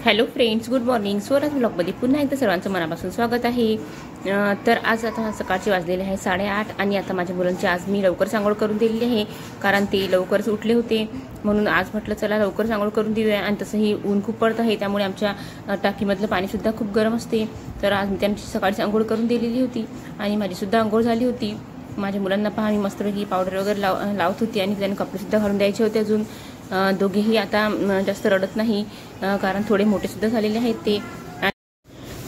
Hello friends, good morning. Swaraj ब्लॉगमध्ये पुन्हा एकदा सर्वांचं मनापासून स्वागत आहे. तर आज आता सकाळचे वाजलेले आहे 8:30 आणि आता माझ्या मुलांची आज मी लवकर आंघोळ करून दिलेली आहे, कारण ते लवकरच उठले होते. म्हणून आज म्हटलं चला लवकर आंघोळ करून देऊया. आणि तसंही ऊन खूप पडत आहे, त्यामुळे आमच्या टाकीमधलं पाणीसुद्धा खूप गरम असते. तर आज मी त्यांची सकाळची आंघोळ करून दिलेली होती आणि माझीसुद्धा आंघोळ झाली होती. माझ्या मुलांना पहा, मी मस्तपैकी पावडर वगैरे लावत होती आणि त्यांना कपडेसुद्धा घालून द्यायचे होते. अजून दोघेही आता जास्त रडत नाही, कारण थोडे मोठेसुद्धा झालेले आहेत ते.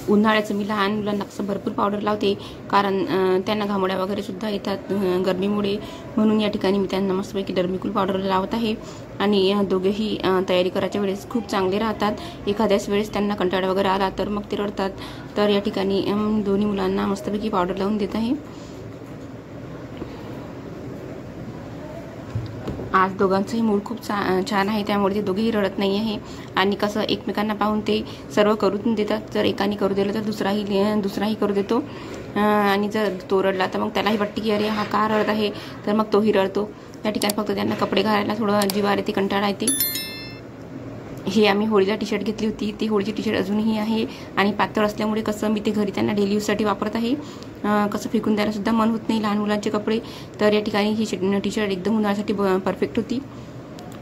उन्हाळ्याचं मी लहान मुलांना कसं भरपूर पावडर लावते, कारण त्यांना घामोड्या वगैरे सुद्धा येतात गरमीमुळे. म्हणून या ठिकाणी मी त्यांना मस्तपैकी डर्मिकूल पावडर लावत आहे. आणि दोघेही तयारी करायच्या वेळेस खूप चांगले राहतात. एखाद्याच वेळेस त्यांना कंटाळा वगैरे आला तर मग ते रडतात. तर या ठिकाणी दोन्ही मुलांना मस्तपैकी पावडर लावून देत आहे. आज दोघांचंही मूड खूप छान आहे, त्यामुळे ते दोघेही रडत नाही आहे. आणि कसं एकमेकांना पाहून ते सर्व करून देतात. जर एकाने करू दिलं तर दुसराही करू देतो. आणि जर तो रडला तर मग त्यालाही वाटते की अरे हा का रडत आहे, तर मग तोही रडतो. या ठिकाणी फक्त त्यांना कपडे घालायला थोडं जीवावर येते, कंटाळा येते. हे आम्ही होळीला टी शर्ट घेतली होती, ती होळीची टी शर्ट अजूनही आहे. आणि पातळ असल्यामुळे कसं मी ते घरी त्यांना डेली यूजसाठी वापरत आहे. कसं फेकून द्यायला सुद्धा मन होत नाही लहान मुलांचे कपडे. तर या ठिकाणी ही टी शर्ट एकदम उन्हाळ्यासाठी परफेक्ट होती.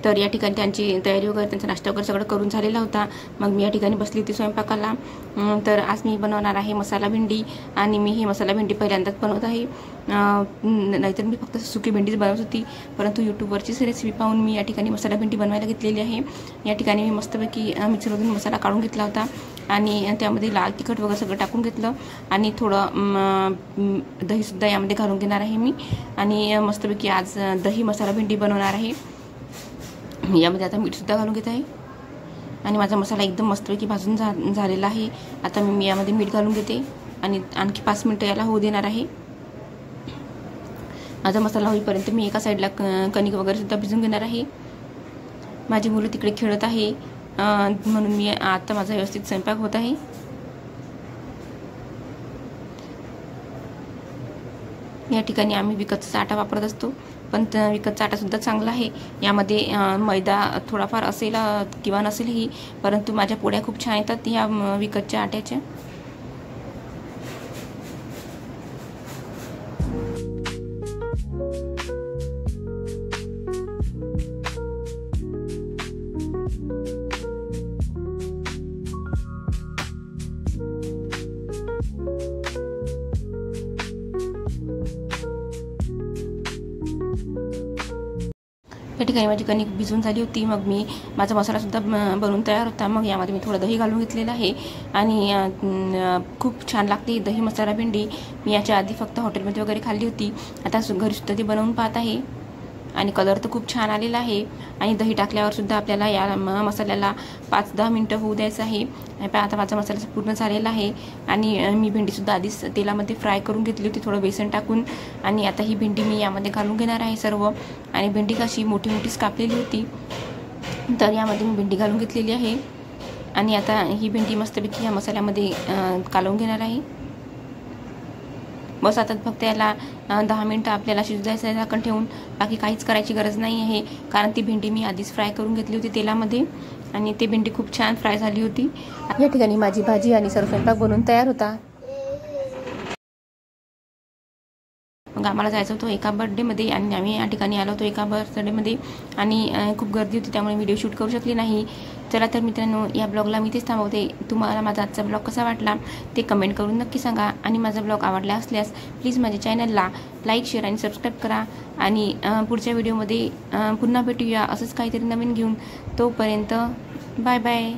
तर या ठिकाणी त्यांची तयारी वगैरे, त्यांचा नाश्ता वगैरे सगळं करून झालेला होता. मग मी या ठिकाणी बसली होती स्वयंपाकाला. तर आज मी बनवणार आहे मसाला भेंडी. आणि मी ही मसाला भेंडी पहिल्यांदाच बनवत आहे. नाहीतर मी फक्त सुकी भेंडीच बनवत होती, परंतु यूट्यूबवरचीच रेसिपी पाहून मी या ठिकाणी मसाला भेंडी बनवायला घेतलेली आहे. या ठिकाणी मी मस्तपैकी मिक्सरमधून मसाला काढून घेतला होता आणि त्यामध्ये लाल तिखट वगैरे सगळं टाकून घेतलं. आणि थोडं दहीसुद्धा यामध्ये घालून घेणार आहे मी. आणि मस्तपैकी आज दही मसाला भेंडी बनवणार आहे. यामध्ये आता मीठसुद्धा घालून घेत आहे. आणि माझा मसाला एकदम मस्तपैकी भाजून झालेला आहे. आता मी यामध्ये मीठ घालून घेते आणि आणखी 5 मिनिटं याला होऊ देणार आहे. माझा मसाला होईपर्यंत मी एका साईडला कणिक वगैरे सुद्धा भिजून घेणार आहे. माझी मुलं तिकडे खेळत आहे, म्हणून मी आता माझा व्यवस्थित स्वयंपाक होत आहे. या ठिकाणी आम्ही विकतचा आटा वापरत असतो, पण विकतचा आटासुद्धा चांगला आहे. यामध्ये मैदा थोडाफार असेल किंवा नसेलही, परंतु माझ्या पोळ्या खूप छान येतात ह्या विकतच्या आट्याच्या. या ठिकाणी माझी कणिक भिजून झाली होती. मग मी माझा मसालासुद्धा बनवून तयार होता. मग यामध्ये मी थोडं दही घालून घेतलेलं आहे. आणि खूप छान लागते दही मसाला भेंडी. मी याच्या आधी फक्त हॉटेलमध्ये वगैरे खाल्ली होती, आता घरीसुद्धा ती बनवून पाहत आहे. आणि कलर तर खूप छान आलेला आहे. आणि दही टाकल्यावर सुद्धा आपल्याला या मसाल्याला 5-10 मिनिटं होऊ द्यायचं आहे. आता माझा मसाला पूर्ण झालेला आहे. आणि मी भेंडीसुद्धा आधीच तेलामध्ये फ्राय करून घेतली होती, थोडं बेसन टाकून. आणि आता ही भेंडी मी यामध्ये घालून घेणार आहे सर्व. आणि भेंडी कशी मोठी मोठीच कापलेली होती, तर यामध्ये मी भेंडी घालून घेतलेली आहे. आणि आता ही भेंडी मस्तपैकी या मसाल्यामध्ये कालवून घेणार आहे. बस आता फक्त याला 10 मिनिटं आपल्याला शिजवायचं झाकण ठेवून, बाकी काहीच करायची गरज नाही आहे, कारण ती भेंडी मी आधीच फ्राय करून घेतली होती तेलामध्ये. आणि ती भेंडी खूप छान फ्राय झाली होती. या ठिकाणी माझी भाजी आणि सर्व स्वयंपाक बनवून तयार होता. मग आम्हाला जायचं होतं एका बर्थडेमध्ये, आणि आम्ही या ठिकाणी आलो होतो एका बर्थडेमध्ये. आणि खूप गर्दी होती, त्यामुळे व्हिडिओ शूट करू शकली नाही. चला तर मित्रांनो, या ब्लॉगला मी तेच थांबवते. तुम्हाला माझा आजचा ब्लॉग कसा वाटला ते कमेंट करून नक्की सांगा. आणि माझा ब्लॉग आवडला असल्यास प्लीज माझ्या चॅनलला लाईक, शेअर आणि सबस्क्राईब करा. आणि पुढच्या व्हिडिओमध्ये पुन्हा भेटूया असंच काहीतरी नवीन घेऊन. तोपर्यंत बाय बाय.